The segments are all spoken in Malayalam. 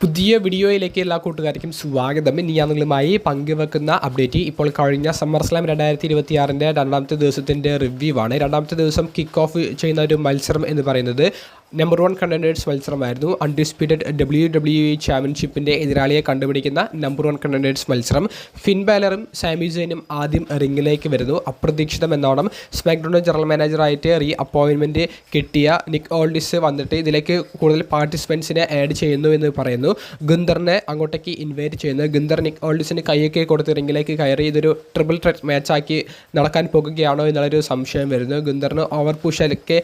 പുതിയ വീഡിയോയിലേക്ക് എല്ലാ കൂട്ടുകാർക്കും സ്വാഗതം. ഇനി ഞാൻ നിങ്ങളുമായി പങ്കുവെക്കുന്ന അപ്ഡേറ്റ് ഇപ്പോൾ കഴിഞ്ഞ സമ്മർ സ്ലാം 2026 രണ്ടാമത്തെ ദിവസത്തിൻ്റെ റിവ്യൂ ആണ്. രണ്ടാമത്തെ ദിവസം കിക്ക് ഓഫ് ചെയ്യുന്ന ഒരു മത്സരം എന്ന് പറയുന്നത് നമ്പർ 1 കണ്ടൻഡേഴ്സ് മത്സരമായിരുന്നു. അൺഡിസ്പ്യൂട്ടഡ് WWE ചാമ്പ്യൻഷിപ്പിൻ്റെ എതിരാളിയെ കണ്ടുപിടിക്കുന്ന നമ്പർ 1 കണ്ടൻഡേഴ്സ് മത്സരം. ഫിൻ ബാലറും സാമി സെയിനും ആദ്യം റിംഗിലേക്ക് വരുന്നു. അപ്രതീക്ഷിതം എന്നോണം സ്മാക്ഡൗൺ ജനറൽ മാനേജറായിട്ട് റീ അപ്പോയിൻമെൻറ്റ് കിട്ടിയ നിക്ക് ഓൾഡിസ് വന്നിട്ട് ഇതിലേക്ക് കൂടുതൽ പാർട്ടിസിപ്പൻസിനെ ആഡ് ചെയ്യുന്നു എന്ന് പറയുന്നു. ഗുന്തറിനെ അങ്ങോട്ടേക്ക് ഇൻവൈറ്റ് ചെയ്യുന്നു. ഗുന്തർ നിക്ക് ഓൾഡിസിന് കൈയൊക്കെ കൊടുത്ത് റിംഗിലേക്ക് കയറി ഇതൊരു ട്രിപ്പിൾ ത്രെറ്റ് മാച്ചാക്കി നടക്കാൻ പോകുകയാണോ എന്നുള്ളൊരു സംശയം വരുന്നു. ഗുന്തറിന് ഓവർ പുഷൊക്കെ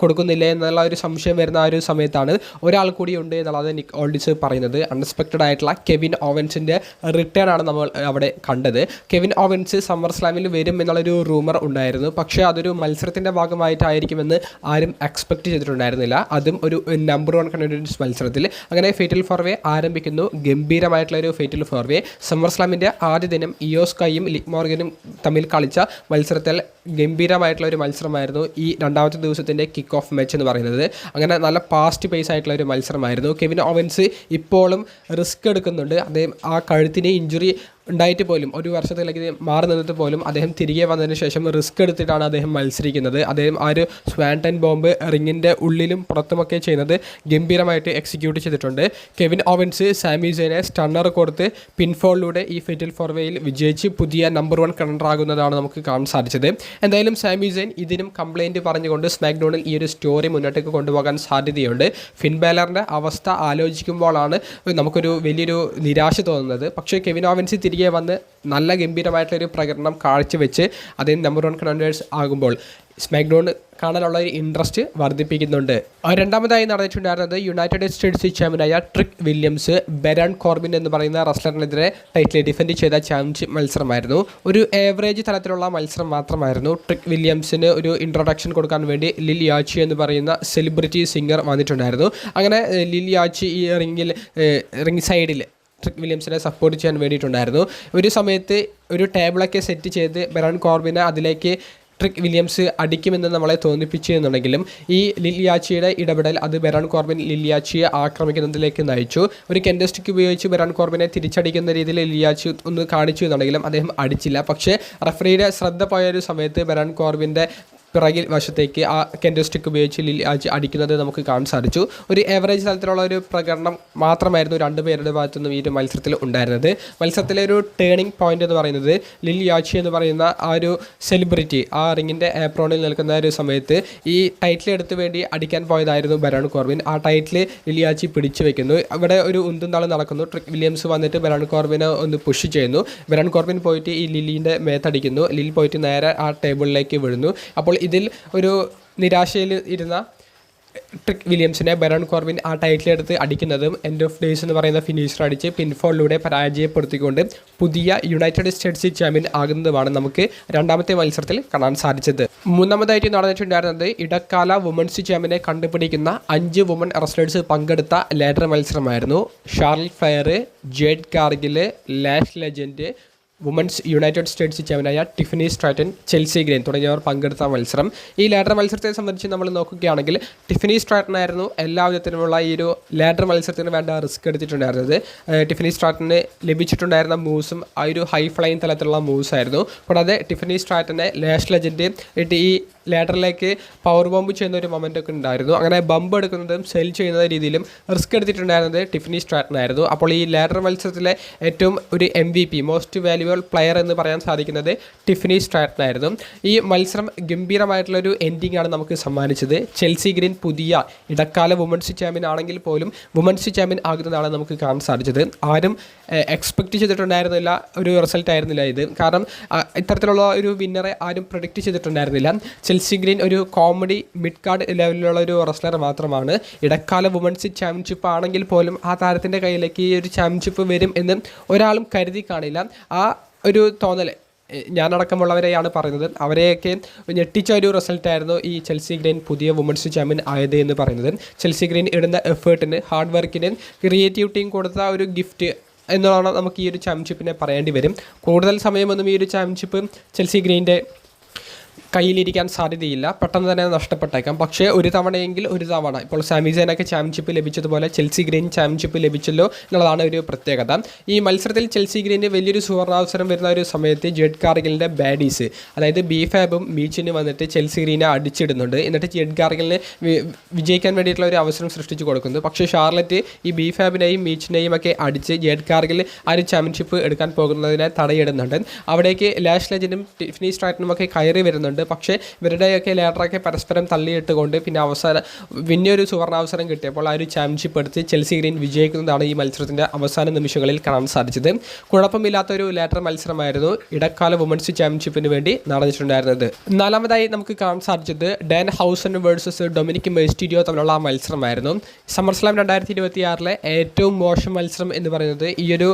കൊടുക്കുന്നില്ലേ എന്നുള്ള ഒരു സംശയം വരുന്ന ആ ഒരു സമയത്താണ് ഒരാൾ കൂടി ഉണ്ട് എന്നുള്ളത് നിക്ക് ഓൾഡിസ് പറയുന്നത്. അൺഎക്സ്പെക്റ്റഡ് ആയിട്ടുള്ള കെവിൻ ഓവൻസിൻ്റെ റിട്ടേൺ ആണ് നമ്മൾ അവിടെ കണ്ടത്. കെവിൻ ഓവൻസ് സമ്മർ സ്ലാമിൽ വരും എന്നുള്ളൊരു റൂമർ ഉണ്ടായിരുന്നു. പക്ഷേ അതൊരു മത്സരത്തിൻ്റെ ഭാഗമായിട്ടായിരിക്കുമെന്ന് ആരും എക്സ്പെക്റ്റ് ചെയ്തിട്ടുണ്ടായിരുന്നില്ല. അതും ഒരു നമ്പർ 1 കണ്ടൻഡേഴ്സ് മത്സരത്തിൽ. അങ്ങനെ ഫേറ്റൽ ഫോർവേ ആരംഭിക്കുന്നു. ഗംഭീരമായിട്ടുള്ളൊരു ഫേറ്റൽ ഫോർവേ. സമ്മർ സ്ലാമിൻ്റെ ആദ്യ ദിനം ഇയോസ്കയും ലിക് മോർഗനും തമ്മിൽ കളിച്ച മത്സരത്തിൽ ഗംഭീരമായിട്ടുള്ള ഒരു മത്സരമായിരുന്നു ഈ രണ്ടാമത്തെ ദിവസത്തിൻ്റെ കിക്ക് ഓഫ് മാച്ച് എന്ന് പറയുന്നത്. അങ്ങനെ നല്ല ഫാസ്റ്റ് പേസ് ആയിട്ടുള്ള ഒരു മത്സരമായിരുന്നു. കെവിൻ ഓവൻസ് ഇപ്പോഴും റിസ്ക് എടുക്കുന്നുണ്ട്. അദ്ദേഹം ആ കഴുത്തിന് ഇഞ്ചുറി ഉണ്ടായിട്ട് പോലും ഒരു വർഷത്തിലേക്ക് മാറി നിന്നിട്ട് പോലും അദ്ദേഹം തിരികെ വന്നതിന് ശേഷം റിസ്ക് എടുത്തിട്ടാണ് അദ്ദേഹം മത്സരിക്കുന്നത്. അദ്ദേഹം ആ ഒരു സ്വാൻടൻ ബോംബ് റിങ്ങിൻ്റെ ഉള്ളിലും പുറത്തുമൊക്കെ ചെയ്യുന്നത് ഗംഭീരമായിട്ട് എക്സിക്യൂട്ട് ചെയ്തിട്ടുണ്ട്. കെവിൻ ഓവൻസ് സാമി സെയിനെ സ്റ്റണ്ണർ കൊടുത്ത് പിൻഫോളിലൂടെ ഈ ഫെറ്റൽ ഫോർവേയിൽ വിജയിച്ച് പുതിയ നമ്പർ 1 കണ്ടൻഡർ ആകുന്നതാണ് നമുക്ക് കാണാൻ സാധിച്ചത്. എന്തായാലും സാമി സെയിൻ ഇതിനും കംപ്ലയിൻറ്റ് പറഞ്ഞുകൊണ്ട് സ്മാക്ഡൗണിൽ ഈ ഒരു സ്റ്റോറി മുന്നോട്ടേക്ക് കൊണ്ടുപോകാൻ സാധ്യതയുണ്ട്. ഫിൻ ബാലറിൻ്റെ അവസ്ഥ ആലോചിക്കുമ്പോഴാണ് നമുക്കൊരു വലിയൊരു നിരാശ തോന്നുന്നത്. പക്ഷേ കെവിൻ ഓവൻസ് തിരികെ വന്ന് നല്ല ഗംഭീരമായിട്ടുള്ളൊരു പ്രകടനം കാഴ്ചവെച്ച് അദ്ദേഹം നമ്പർ 1 കണ്ടൻഡേഴ്സ് ആകുമ്പോൾ സ്മാക്ഡൗൺ കാണാനുള്ള ഒരു ഇൻട്രസ്റ്റ് വർദ്ധിപ്പിക്കുന്നുണ്ട്. രണ്ടാമതായി നടന്നിട്ടുണ്ടായിരുന്നത് യുണൈറ്റഡ് സ്റ്റേറ്റ്സ് ചാമ്പ്യനായ ട്രിക് വില്യംസ് ബെരാൻ കോർബിൻ എന്ന് പറയുന്ന റെസ്ലറിനെതിരെ ടൈറ്റിൽ ഡിഫെൻഡ് ചെയ്ത ചാമ്പ്യൻഷിപ്പ് മത്സരമായിരുന്നു. ഒരു ഏവറേജ് തലത്തിലുള്ള മത്സരം മാത്രമായിരുന്നു. ട്രിക് വില്യംസിന് ഒരു ഇൻട്രൊഡക്ഷൻ കൊടുക്കാൻ വേണ്ടി ലിൽ യാച്ചി എന്ന് പറയുന്ന സെലിബ്രിറ്റി സിംഗർ വന്നിട്ടുണ്ടായിരുന്നു. അങ്ങനെ ലിൽ യാച്ചി ഈ റിംഗ് സൈഡിൽ ട്രിക് വില്യംസിനെ സപ്പോർട്ട് ചെയ്യാൻ വേണ്ടിയിട്ടുണ്ടായിരുന്നു. ഒരു സമയത്ത് ഒരു ടേബിളൊക്കെ സെറ്റ് ചെയ്ത് ബെറാൻ കോർബിനെ അതിലേക്ക് ട്രിക് വില്യംസ് അടിക്കുമെന്ന് നമ്മളെ തോന്നിപ്പിച്ചെന്നുണ്ടെങ്കിലും ഈ ലില്യാച്ചിയുടെ ഇടപെടൽ അത് ബെറാൻ കോർബിൻ ലില്യാച്ചിയെ ആക്രമിക്കുന്നതിലേക്ക് നയിച്ചു. ഒരു കെൻഡസ്റ്റിക് ഉപയോഗിച്ച് ബെറാൻ കോർബിനെ തിരിച്ചടിക്കുന്ന രീതിയിൽ ലില്യാച്ചി ഒന്ന് കാണിച്ചു എന്നുണ്ടെങ്കിലും അദ്ദേഹം അടിച്ചില്ല. പക്ഷേ റഫറിയുടെ ശ്രദ്ധ പോയൊരു സമയത്ത് ബെറാൻ കോർബിൻ്റെ പിറകിൽ വശത്തേക്ക് ആ കെൻഡസ്റ്റിക് ഉപയോഗിച്ച് ലില്യാച്ചി അടിക്കുന്നത് നമുക്ക് കാണാൻ സാധിച്ചു. ഒരു ഏവറേജ് തലത്തിലുള്ള ഒരു പ്രകടനം മാത്രമായിരുന്നു രണ്ടുപേരുടെ ഭാഗത്തുനിന്നും ഈ ഒരു മത്സരത്തിൽ ഉണ്ടായിരുന്നത്. മത്സരത്തിലെ ഒരു ടേണിംഗ് പോയിന്റ് എന്ന് പറയുന്നത് ലില്യാച്ചി എന്ന് പറയുന്ന ആ ഒരു സെലിബ്രിറ്റി ആ റിങ്ങിൻ്റെ ഏപ്രോണിൽ നിൽക്കുന്ന ഒരു സമയത്ത് ഈ ടൈറ്റിൽ എടുത്ത് വേണ്ടി അടിക്കാൻ പോയതായിരുന്നു ബെറാൻ കോർബിൻ. ആ ടൈറ്റിൽ ലില്യാച്ചി പിടിച്ചു വെക്കുന്നു. അവിടെ ഒരു ഉന്തുന്നാൾ നടക്കുന്നു. ട്രിക് വില്യംസ് വന്നിട്ട് ബെറാൻ കോർബിനെ ഒന്ന് പുഷ് ചെയ്യുന്നു. ബെറാൻ കോർബിൻ പോയിട്ട് ഈ ലില്ലിൻ്റെ മേത്തടിക്കുന്നു. ലിൽ പോയിട്ട് നേരെ ആ ടേബിളിലേക്ക് വീഴുന്നു. അപ്പോൾ ഇതിൽ ഒരു നിരാശയിൽ ഇരുന്ന ട്രിക് വില്യംസിനെ ബെറാൻ കോർബിൻ ആ ടൈറ്റിലെടുത്ത് അടിക്കുന്നതും എൻഡ് ഓഫ് ഡേയ്സ് എന്ന് പറയുന്ന ഫിനിഷർ അടിച്ച് പിൻഫോളിലൂടെ പരാജയപ്പെടുത്തിക്കൊണ്ട് പുതിയ യുണൈറ്റഡ് സ്റ്റേറ്റ്സ് ചാമ്പ്യൻ ആകുന്നതുമാണ് നമുക്ക് രണ്ടാമത്തെ മത്സരത്തിൽ കാണാൻ സാധിച്ചത്. മൂന്നാമതായിട്ട് നടന്നിട്ടുണ്ടായിരുന്നത് ഇടക്കാല വുമൻസ് ചാമ്പ്യനെ കണ്ടുപിടിക്കുന്ന 5 വുമൺ റെസ്ലേഴ്സ് പങ്കെടുത്ത ലാഡർ മത്സരമായിരുന്നു. Charlotte Flair, Jade Cargill, Lash Legend, women's United States ചാമ്പ്യനായ ടിഫനി സ്ട്രാറ്റൻ, ചെൽസി ഗ്രെയിൻ തുടങ്ങിയവർ പങ്കെടുത്ത മത്സരം. ഈ ലാഡർ മത്സരത്തെ സംബന്ധിച്ച് നമ്മൾ നോക്കുകയാണെങ്കിൽ ടിഫനി സ്ട്രാറ്റനായിരുന്നു എല്ലാ വിധത്തിലുമുള്ള ഈ ഒരു ലാഡർ മത്സരത്തിന് വേണ്ട റിസ്ക് എടുത്തിട്ടുണ്ടായിരുന്നത്. ടിഫനി സ്ട്രാറ്റന് ലഭിച്ചിട്ടുണ്ടായിരുന്ന മൂവ്സും ആ ഒരു ഹൈ ഫ്ലൈങ് തലത്തിലുള്ള മൂവ്സ് ആയിരുന്നു. കൂടാതെ ടിഫനി സ്ട്രാറ്റനെ ലാഷ് ലെജൻഡ് ഈ ലാഡറിലേക്ക് പവർ ബോംബ് ചെയ്യുന്ന ഒരു മൊമെൻ്റൊക്കെ ഉണ്ടായിരുന്നു. അങ്ങനെ ബമ്പ് എടുക്കുന്നതും സെൽ ചെയ്യുന്ന രീതിയിലും റിസ്ക് എടുത്തിട്ടുണ്ടായിരുന്നത് ടിഫനി സ്ട്രാറ്റനായിരുന്നു. അപ്പോൾ ഈ ലാഡർ മത്സരത്തിലെ ഏറ്റവും ഒരു MVP മോസ്റ്റ് വാല്യുബിൾ പ്ലെയർ എന്ന് പറയാൻ സാധിക്കുന്നത് ടിഫനി സ്ട്രാറ്റനായിരുന്നു. ഈ മത്സരം ഗംഭീരമായിട്ടുള്ളൊരു എൻഡിങ് ആണ് നമുക്ക് സമ്മാനിച്ചത്. ചെൽസി ഗ്രീൻ പുതിയ ഇടക്കാല വുമൻസ് ചാമ്പ്യൻ ആണെങ്കിൽ പോലും വുമൻസ് ചാമ്പ്യൻ ആകുന്നതാണ് നമുക്ക് കാണാൻ സാധിച്ചത്. ആരും എക്സ്പെക്റ്റ് ചെയ്തിട്ടുണ്ടായിരുന്നില്ല ഒരു റിസൾട്ട് ആയിരുന്നില്ല ഇത്. കാരണം ഇത്തരത്തിലുള്ള ഒരു വിന്നറെ ആരും പ്രൊഡിക്റ്റ് ചെയ്തിട്ടുണ്ടായിരുന്നില്ല. ചെൽസി ഗ്രീൻ ഒരു കോമഡി മിഡ് കാർഡ് ലെവലിലുള്ള ഒരു റെസ്ലർ മാത്രമാണ്. ഇടക്കാല വുമൻസ് ചാമ്പ്യൻഷിപ്പ് ആണെങ്കിൽ പോലും ആ താരത്തിൻ്റെ കയ്യിലേക്ക് ഈ ഒരു ചാമ്പ്യൻഷിപ്പ് വരും എന്ന് ഒരാളും കരുതി കാണില്ല. ആ ഒരു തോന്നൽ ഞാനടക്കമുള്ളവരെയാണ് പറയുന്നത്. അവരെയൊക്കെ ഞെട്ടിച്ച ഒരു റിസൾട്ടായിരുന്നു ഈ ചെൽസി ഗ്രീൻ പുതിയ വുമൻസ് ചാമ്പ്യൻ ആയത് എന്ന് പറയുന്നത്. ചെൽസി ഗ്രീൻ ഇടുന്ന എഫേർട്ടിന് ഹാർഡ് വർക്കിന് ക്രിയേറ്റിവിറ്റിയും കൊടുത്ത ഒരു ഗിഫ്റ്റ് എന്നാണ് നമുക്ക് ഈ ഒരു ചാമ്പ്യൻഷിപ്പിനെ പറയേണ്ടി വരും. കൂടുതൽ സമയമൊന്നും ഈ ഒരു ചാമ്പ്യൻഷിപ്പ് ചെൽസി ഗ്രീൻ്റെ കയ്യിലിരിക്കാൻ സാധ്യതയില്ല, പെട്ടെന്ന് തന്നെ നഷ്ടപ്പെട്ടേക്കാം. പക്ഷേ ഒരു തവണയെങ്കിൽ ഒരു തവണ ഇപ്പോൾ സാമി സൈനൊക്കെ ചാമ്പ്യൻഷിപ്പ് ലഭിച്ചതുപോലെ ചെൽസി ഗ്രീൻ ചാമ്പ്യൻഷിപ്പ് ലഭിച്ചല്ലോ എന്നുള്ളതാണ് ഒരു പ്രത്യേകത. ഈ മത്സരത്തിൽ ചെൽസി ഗ്രീന് വലിയൊരു സുവർണാവസരം വരുന്ന ഒരു സമയത്ത് ജെഡ് കാർഗിലിൻ്റെ ബാഡീസ്, അതായത് ബീഫാബും മീച്ചിന് വന്നിട്ട് ചെൽസി ഗ്രീനെ അടിച്ചിടുന്നുണ്ട്. എന്നിട്ട് ജെഡ് കാർഗിലിന് വിജയിക്കാൻ വേണ്ടിയിട്ടുള്ള ഒരു അവസരം സൃഷ്ടിച്ചു കൊടുക്കുന്നു. പക്ഷേ ഷാർലറ്റ് ഈ ബീഫാബിനെയും മീച്ചിനെയും ഒക്കെ അടിച്ച് ജെഡ് കാർഗിൽ ആ ഒരു ചാമ്പ്യൻഷിപ്പ് എടുക്കാൻ പോകുന്നതിനെ തടയിടുന്നുണ്ട്. അവിടേക്ക് ലാഷ് ലെജൻഡും ടിഫ്നി സ്ട്രാറ്റനും ഒക്കെ കയറി വരുന്നുണ്ട്. പക്ഷേ ഇവരുടെയൊക്കെ ലേഡറൊക്കെ പരസ്പരം തള്ളിയിട്ടുകൊണ്ട് പിന്നെ വലിയൊരു സുവർണാവസരം കിട്ടിയപ്പോൾ ആ ഒരു ചാമ്പ്യൻഷിപ്പ് എടുത്ത് ചെൽസി ഗ്രീൻ വിജയിക്കുന്നതാണ് ഈ മത്സരത്തിൻ്റെ അവസാന നിമിഷങ്ങളിൽ കാണാൻ സാധിച്ചത്. കുഴപ്പമില്ലാത്തൊരു ലേറ്റർ മത്സരമായിരുന്നു ഇടക്കാല വുമൻസ് ചാമ്പ്യൻഷിപ്പിന് വേണ്ടി നടന്നിട്ടുണ്ടായിരുന്നത്. നാലാമതായി നമുക്ക് കാണാൻ സാധിച്ചത് ഡാൻ ഹൗസൻ വേഴ്സസ് ഡൊമിനിക് മെസ്റ്റീരിയോ തമ്മിലുള്ള ആ മത്സരമായിരുന്നു. സമ്മർസ്ലാം 2026 ഏറ്റവും മോശം മത്സരം എന്ന് പറയുന്നത് ഈ ഒരു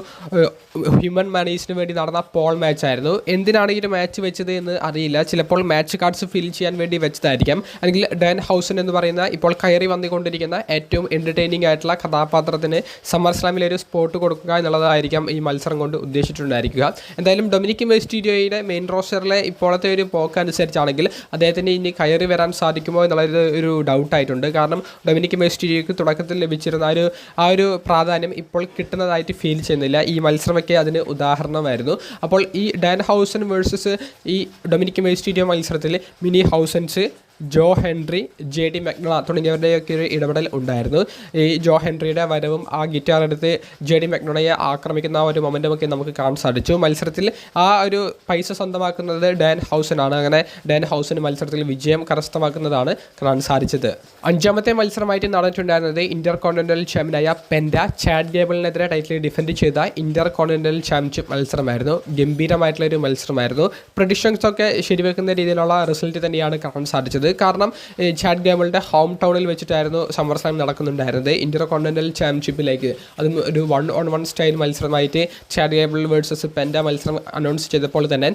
ഹ്യൂമൻ മാനീസിന് വേണ്ടി നടന്ന പോൾ മാച്ചായിരുന്നു. എന്തിനാണ് ഈ ഒരു മാച്ച് വെച്ചത് എന്ന് അറിയില്ല. ചിലപ്പോൾ മാച്ച് കാർഡ്സ് ഫിൽ ചെയ്യാൻ വേണ്ടി വെച്ചതായിരിക്കാം. അല്ലെങ്കിൽ ഡാൻ ഹൗസൻ എന്ന് പറയുന്ന ഇപ്പോൾ കയറി വന്നുകൊണ്ടിരിക്കുന്ന ഏറ്റവും എൻ്റർടൈനിങ് ആയിട്ടുള്ള കഥാപാത്രത്തിന് സമ്മർസ്ലാമിലെ ഒരു സ്പോട്ട് കൊടുക്കുക എന്നുള്ളതായിരിക്കാം ഈ മത്സരം കൊണ്ട് ഉദ്ദേശിച്ചിട്ടുണ്ടായിരിക്കുക. എന്തായാലും ഡൊമിനിക് മെസ്റ്റീരിയോയുടെ മെയിൻ റോസ്റ്ററിലെ ഇപ്പോഴത്തെ ഒരു പോക്ക് അനുസരിച്ചാണെങ്കിൽ അദ്ദേഹത്തിന് ഇനി കയറി വരാൻ സാധിക്കുമോ എന്നുള്ളത് ഒരു ഡൗട്ടായിട്ടുണ്ട്. കാരണം ഡൊമിനിക് മെസ്റ്റീരിയോയ്ക്ക് തുടക്കത്തിൽ ലഭിച്ചിരുന്ന ആ ഒരു പ്രാധാന്യം ഇപ്പോൾ കിട്ടുന്നതായിട്ട് ഫീൽ ചെയ്യുന്നില്ല. ഈ മത്സരമൊക്കെ അതിന് ഉദാഹരണമായിരുന്നു. അപ്പോൾ ഈ ഡാൻ ഹൗസൻ വേഴ്സസ് ഈ ഡൊമിനിക് മെസ്റ്റീരിയോ മത്സരത്തിൽ മിനി ഹൗസൻസ്, ജോ ഹെൻറി, ജെ ഡി മെക്ഡോണ തുടങ്ങിയവരുടെയൊക്കെ ഒരു ഇടപെടൽ ഉണ്ടായിരുന്നു. ഈ ജോ ഹെൻറിയുടെ വരവും ആ ഗിറ്റാർ എടുത്ത് ജെ ഡി മെക്ഡോണയെ ആക്രമിക്കുന്ന ആ ഒരു മൊമെൻറ്റമൊക്കെ നമുക്ക് കാണാൻ സാധിച്ചു. മത്സരത്തിൽ ആ ഒരു പൈസ സ്വന്തമാക്കുന്നത് ഡാൻ ഹൗസൻ ആണ്. അങ്ങനെ ഡാൻ ഹൗസൻ മത്സരത്തിൽ വിജയം കരസ്ഥമാക്കുന്നതാണ് കാണാൻ സാധിച്ചത്. അഞ്ചാമത്തെ മത്സരമായിട്ട് നടന്നിട്ടുണ്ടായിരുന്നത് ഇന്റർ കോണ്ടിനെൻ്റൽ ചാമ്പ്യനായ പെൻഡ ചാഡ് ഗേബിളിനെതിരെ ടൈറ്റിൽ ഡിഫെൻഡ് ചെയ്ത ഇന്റർ കോണ്ടിനെൻ്റൽ ചാമ്പ്യൻഷിപ്പ് മത്സരമായിരുന്നു. ഗംഭീരമായിട്ടുള്ളൊരു മത്സരമായിരുന്നു. പ്രഡിക്ഷൻസ് ഒക്കെ ശരിവെക്കുന്ന രീതിയിലുള്ള റിസൾട്ട് തന്നെയാണ് കാണാൻ സാധിച്ചത്. കാരണം ചാഡ് ഗേബിളിൻ്റെ ഹോം ടൗണിൽ വെച്ചിട്ടായിരുന്നു സമ്മർസ്ലാം നടക്കുന്നുണ്ടായിരുന്നത്. ഇന്റർ കോണ്ടിനെൻ്റൽ ചാമ്പ്യൻഷിപ്പിലേക്ക് അതും ഒരു 1-on-1 സ്റ്റൈൽ മത്സരമായിട്ട് ചാഡ് ഗേബിൾ വേഴ്സസ് പെൻഡ മത്സരം അനൗൺസ് ചെയ്തപ്പോൾ തന്നെ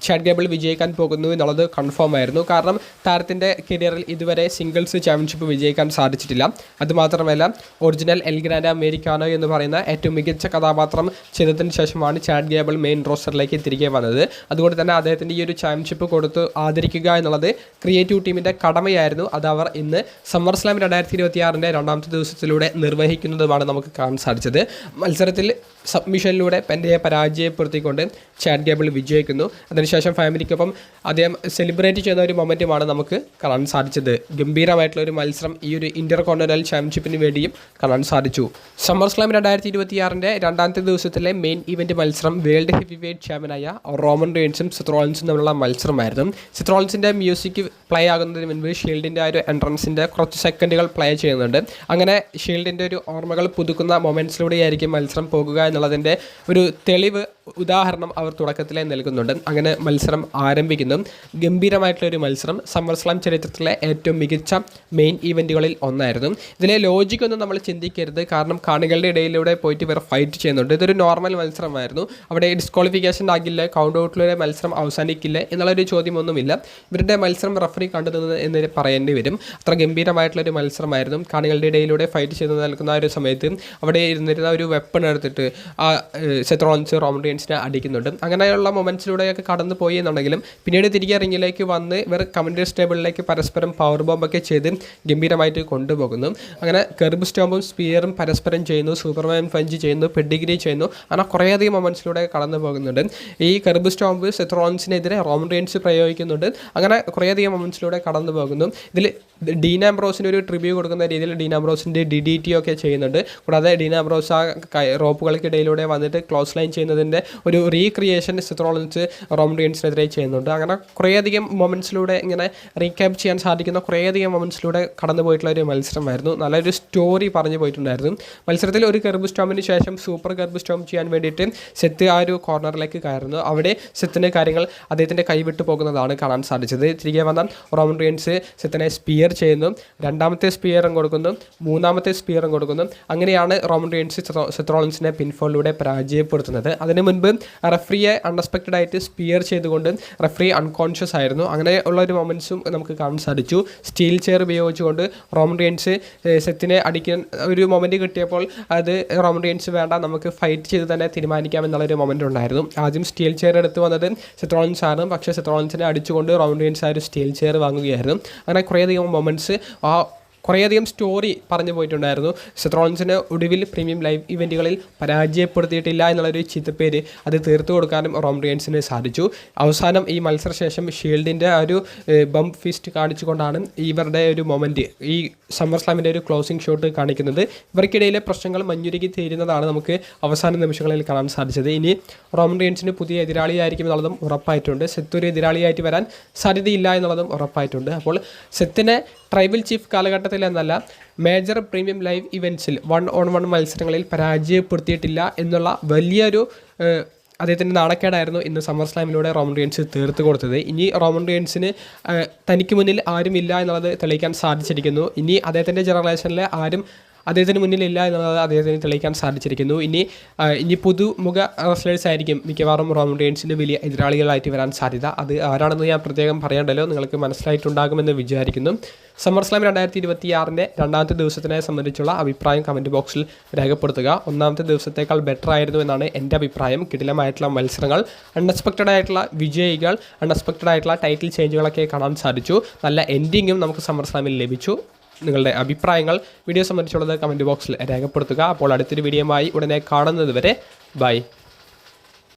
ചാഡ് ഗേബിൾ വിജയിക്കാൻ പോകുന്നു എന്നുള്ളത് കൺഫേം ആയിരുന്നു. കാരണം താരത്തിൻ്റെ കരിയറിൽ ഇതുവരെ സിംഗിൾസ് ചാമ്പ്യൻഷിപ്പ് വിജയിക്കാൻ സാധിച്ചിട്ടില്ല. അതുമാത്രമല്ല ഒറിജിനൽ എൽ ഗ്രാൻഡ് അമേരിക്കാനോ എന്ന് പറയുന്ന ഏറ്റവും മികച്ച കഥാപാത്രം ചെയ്തതിന് ശേഷമാണ് ചാഡ് ഗേബിൾ മെയിൻ റോസ്റ്ററിലേക്ക് തിരികെ വന്നത്. അതുകൊണ്ട് തന്നെ അദ്ദേഹത്തിൻ്റെ ഈ ഒരു ചാമ്പ്യൻഷിപ്പ് കൊടുത്ത് ആദരിക്കുക എന്നുള്ളത് ക്രിയേറ്റീവ് ടീമിൻ്റെ കടമയായിരുന്നു. അത് അവർ ഇന്ന് സമ്മർസ്ലാം 2026 രണ്ടാമത്തെ ദിവസത്തിലൂടെ നിർവഹിക്കുന്നതുമാണ് നമുക്ക് കാണാൻ സാധിച്ചത്. മത്സരത്തിൽ സബ്മിഷനിലൂടെ പെൻഡയെ പരാജയപ്പെടുത്തിക്കൊണ്ട് ചാഡ് ഗേബിൾ വിജയിക്കുന്നു. അതിനുശേഷം ഫാമിലിക്കൊപ്പം അദ്ദേഹം സെലിബ്രേറ്റ് ചെയ്യുന്ന ഒരു മൊമെൻറ്റുമാണ് നമുക്ക് കാണാൻ സാധിച്ചത്. ഗംഭീരമായിട്ടുള്ള ഒരു മത്സരം ഈ ഒരു ഇന്റർ കോണ്ടിനെൻ്റൽ ചാമ്പ്യൻഷിപ്പിന് വേണ്ടിയും കാണാൻ സാധിച്ചു. സമ്മർസ്ലാം 2026 രണ്ടാമത്തെ ദിവസത്തിലെ മെയിൻ ഇവന്റ് മത്സരം വേൾഡ് ഹെവി വെയ്റ്റ് ചാമ്പ്യനായ റോമൻ റെയിൻസും സെത്ത് റോളിൻസും തമ്മിലുള്ള മത്സരമായിരുന്നു. സെത്ത് റോളിൻസിൻ്റെ മ്യൂസിക് പ്ലേ ആകുന്നതിന് മുൻപ് ഷീൽഡിൻ്റെ ആ ഒരു എൻട്രൻസിൻ്റെ കുറച്ച് സെക്കൻഡുകൾ പ്ലേ ചെയ്യുന്നുണ്ട്. അങ്ങനെ ഷീൽഡിൻ്റെ ഒരു ഓർമ്മകൾ പുതുക്കുന്ന മൊമെൻറ്റ്സിലൂടെയായിരിക്കും മത്സരം പോകുക എന്നുള്ളതിൻ്റെ ഒരു തെളിവ് ഉദാഹരണം അവർ തുടക്കത്തിലെ നൽകുന്നുണ്ട്. അങ്ങനെ മത്സരം ആരംഭിക്കുന്നു. ഗംഭീരമായിട്ടുള്ളൊരു മത്സരം സമ്മർസ്ലാം ചരിത്രത്തിലെ ഏറ്റവും മികച്ച മെയിൻ ഈവൻറ്റുകളിൽ ഒന്നായിരുന്നു. ഇതിലെ ലോജിക്കൊന്നും നമ്മൾ ചിന്തിക്കരുത്. കാരണം കാണികളുടെ ഇടയിലൂടെ പോയിട്ട് ഇവർ ഫൈറ്റ് ചെയ്യുന്നുണ്ട്. ഇതൊരു നോർമൽ മത്സരമായിരുന്നു. അവിടെ ഡിസ്ക്വാളിഫിക്കേഷൻ ആകില്ല, കൗണ്ട് ഔട്ടിലൂടെ മത്സരം അവസാനിക്കില്ല എന്നുള്ളൊരു ചോദ്യമൊന്നുമില്ല. ഇവരുടെ മത്സരം റഫറി കണ്ടുനിന്ന് എന്ന് പറയേണ്ടി വരും. അത്ര ഗംഭീരമായിട്ടുള്ളൊരു മത്സരമായിരുന്നു. കാണികളുടെ ഇടയിലൂടെ ഫൈറ്റ് ചെയ്ത് നിൽക്കുന്ന ഒരു സമയത്ത് അവിടെ ഇരുന്നിരുന്ന ഒരു വെപ്പൺ എടുത്തിട്ട് ആ സെത്ത് റോളിൻസ് റോമൻ റെയിൻസിനെ അടിക്കുന്നുണ്ട്. അങ്ങനെയുള്ള മൊമെൻറ്റ്സിലൂടെയൊക്കെ കടന്നു പോയി എന്നുണ്ടെങ്കിലും പിന്നീട് തിരികെ റിങ്ങിലേക്ക് വന്ന് ഇവർ കമൻറ്ററി ടേബിളിലേക്ക് പരസ്പരം പവർ ബോംബൊക്കെ ചെയ്ത് ഗംഭീരമായിട്ട് കൊണ്ടുപോകുന്നു. അങ്ങനെ കെർബ് സ്റ്റോമ്പും സ്പിയറും പരസ്പരം ചെയ്യുന്നു, സൂപ്പർമാൻ പഞ്ച് ചെയ്യുന്നു, പെഡിഗ്രി ചെയ്യുന്നു. അങ്ങനെ കുറേയധികം മൊമെൻറ്റ്സിലൂടെ കടന്നു പോകുന്നുണ്ട്. ഈ കെർബ് സ്റ്റോമ്പ് സെത്ത് റോളിൻസിനെതിരെ റോമൻ റെയിൻസ് പ്രയോഗിക്കുന്നുണ്ട്. അങ്ങനെ കുറേയധികം മൊമെൻറ്റ്സിലൂടെ കടന്നു പോകുന്നു. ഇതിൽ ഡീൻ ആംബ്രോസിന് ഒരു ട്രിബ്യൂ കൊടുക്കുന്ന രീതിയിൽ ഡീൻ ആംബ്രോസിൻ്റെ DDT ഒക്കെ ചെയ്യുന്നുണ്ട്. കൂടാതെ ഡീൻ ആംബ്രോസ് ആ റോപ്പുകൾക്കിടയിലൂടെ വന്നിട്ട് ക്ലോസ് ലൈൻ ചെയ്യുന്നതിൻ്റെ ഒരു റീക്രിയേഷൻ സെത്ത് റോളിൻസ് റോമൻ റെയിൻസിനെതിരെ ചെയ്യുന്നുണ്ട്. അങ്ങനെ കുറേയധികം മൊമെൻറ്റ്സിലൂടെ ഇങ്ങനെ റീക്യാപ്പ് ചെയ്യാൻ സാധിക്കുന്ന കുറേയധികം മൊമെൻറ്റ്സിലൂടെ കടന്നു പോയിട്ടുള്ള ഒരു മത്സരമായിരുന്നു. നല്ലൊരു സ്റ്റോറി പറഞ്ഞു പോയിട്ടുണ്ടായിരുന്നു. മത്സരത്തിൽ ഒരു കെർബ് സ്റ്റോമിന് ശേഷം സൂപ്പർ കെർബ് സ്റ്റോം ചെയ്യാൻ വേണ്ടിയിട്ട് സെത്ത് ആ ഒരു കോർണറിലേക്ക് കയറുന്നു. അവിടെ സെത്തിന് കാര്യങ്ങൾ അദ്ദേഹത്തിൻ്റെ കൈവിട്ട് പോകുന്നതാണ് കാണാൻ സാധിച്ചത്. തിരികെ വന്ന റോമൻ റെയിൻസ് സെത്തിനെ സ്പിയർ ചെയ്യുന്നു, രണ്ടാമത്തെ സ്പിയറും കൊടുക്കുന്നു, മൂന്നാമത്തെ സ്പിയറും കൊടുക്കുന്നു. അങ്ങനെയാണ് റോമൻ റെയിൻസ് സെത്ത് റോളിൻസിനെ പിൻഫോളിലൂടെ പരാജയപ്പെടുത്തുന്നത്. അതിന് മുൻപ് റെഫറിയെ അൺഎക്സ്പെക്റ്റഡ് ആയിട്ട് സ്പിയർ ചെയ്തുകൊണ്ട് റെഫറി അൺകോൺഷ്യസ് ആയിരുന്നു. അങ്ങനെ ഉള്ള ഒരു മൊമെൻറ്റ്സും നമുക്ക് കാണാൻ സാധിച്ചു. സ്റ്റീൽ ചെയർ ഉപയോഗിച്ചുകൊണ്ട് റോമൻ റീൻസ് സെത്തിനെ അടിക്കാൻ ഒരു മൊമെൻറ്റ് കിട്ടിയപ്പോൾ അത് റോമൻ റീൻസ് വേണ്ട, നമുക്ക് ഫൈറ്റ് ചെയ്ത് തന്നെ തീരുമാനിക്കാം എന്നുള്ളൊരു മൊമെൻറ്റ് ഉണ്ടായിരുന്നു. ആദ്യം സ്റ്റീൽ ചെയർ എടുത്ത് വന്നത് സെത്ത് റോളിൻസ് ആണ്. പക്ഷേ സെത്ത് റോളിൻസിനെ അടിച്ചുകൊണ്ട് റോമൻ റീൻസ് ആ ഒരു സ്റ്റീൽ ചെയർ വാങ്ങുകയായിരുന്നു. അങ്ങനെ കുറേയധികം മൊമെൻറ്റ്സ് കുറേയധികം സ്റ്റോറി പറഞ്ഞു പോയിട്ടുണ്ടായിരുന്നു. സെത്ത് റോളിൻസിന് ഒടുവിൽ പ്രീമിയം ലൈവ് ഇവൻറ്റുകളിൽ പരാജയപ്പെടുത്തിയിട്ടില്ല എന്നുള്ളൊരു ചീത്തപ്പേര് അത് തീർത്തു കൊടുക്കാനും റോമൻ റീൻസിന് സാധിച്ചു. അവസാനം ഈ മത്സരശേഷം ഷീൽഡിൻ്റെ ആ ഒരു ബംപ് ഫിസ്റ്റ് കാണിച്ചുകൊണ്ടാണ് ഇവരുടെ ഒരു മൊമെൻറ്റ് ഈ സമ്മർ സ്ലാമിൻ്റെ ഒരു ക്ലോസിംഗ് ഷോട്ട് കാണിക്കുന്നത്. ഇവർക്കിടയിലെ പ്രശ്നങ്ങൾ മഞ്ഞുരുകി തീരുന്നതാണ് നമുക്ക് അവസാന നിമിഷങ്ങളിൽ കാണാൻ സാധിച്ചത്. ഇനി റോമൻ റീൻസിന് പുതിയ എതിരാളിയായിരിക്കും എന്നുള്ളതും ഉറപ്പായിട്ടുണ്ട്. സെത്ത് ഒരു എതിരാളിയായിട്ട് വരാൻ സാധ്യതയില്ല എന്നുള്ളതും ഉറപ്പായിട്ടുണ്ട്. അപ്പോൾ സെത്തിനെ ട്രൈബൽ ചീഫ് കാലഘട്ടത്തിൽ എന്നല്ല, മേജർ പ്രീമിയം ലൈവ് ഇവൻറ്റ്സിൽ 1-on-1 മത്സരങ്ങളിൽ പരാജയപ്പെടുത്തിയിട്ടില്ല എന്നുള്ള വലിയൊരു അദ്ദേഹത്തിൻ്റെ നാണക്കേടായിരുന്നു ഇന്ന് സമ്മർ സ്ലാമിലൂടെ റോമൻ റീൻസ് തീർത്ത് കൊടുത്തത്. ഇനി റോമൻ റീൻസിന് തനിക്ക് മുന്നിൽ ആരുമില്ല എന്നുള്ളത് തെളിയിക്കാൻ സാധിച്ചിരിക്കുന്നു. ഇനി അദ്ദേഹത്തിൻ്റെ ജനറേഷനിൽ ആരും അദ്ദേഹത്തിന് മുന്നിലില്ല എന്നുള്ളത് അദ്ദേഹത്തിന് തെളിയിക്കാൻ സാധിച്ചിരിക്കുന്നു. ഇനി പുതുമുഖ റെസ്ലേഴ്സ് ആയിരിക്കും മിക്കവാറും റോമൻ റീൻസിൻ്റെ വലിയ എതിരാളികളായിട്ട് വരാൻ സാധ്യത. അത് ആരാണെന്ന് ഞാൻ പ്രത്യേകം പറയണ്ടല്ലോ, നിങ്ങൾക്ക് മനസ്സിലായിട്ടുണ്ടാകുമെന്ന് വിചാരിക്കുന്നു. സമ്മർ സ്ലാം 2026 രണ്ടാമത്തെ ദിവസത്തിനെ സംബന്ധിച്ചുള്ള അഭിപ്രായം കമൻറ്റ് ബോക്സിൽ രേഖപ്പെടുത്തുക. ഒന്നാമത്തെ ദിവസത്തേക്കാൾ ബെറ്റർ ആയിരുന്നു എന്നാണ് എൻ്റെ അഭിപ്രായം. കിടിലമായിട്ടുള്ള മത്സരങ്ങൾ, അൺഎക്സ്പെക്റ്റഡ് ആയിട്ടുള്ള വിജയികൾ, അൺഎക്സ്പെക്റ്റഡ് ആയിട്ടുള്ള ടൈറ്റിൽ ചേഞ്ചുകളൊക്കെ കാണാൻ സാധിച്ചു. നല്ല എൻഡിങ്ങും നമുക്ക് സമ്മർ സ്ലാമിൽ ലഭിച്ചു. നിങ്ങളുടെ അഭിപ്രായങ്ങൾ വീഡിയോ സംബന്ധിച്ചുള്ളത് കമൻറ്റ് ബോക്സിൽ രേഖപ്പെടുത്തുക. അപ്പോൾ അടുത്തൊരു വീഡിയോയുമായി ഉടനെ കാണുന്നത് വരെ ബൈ.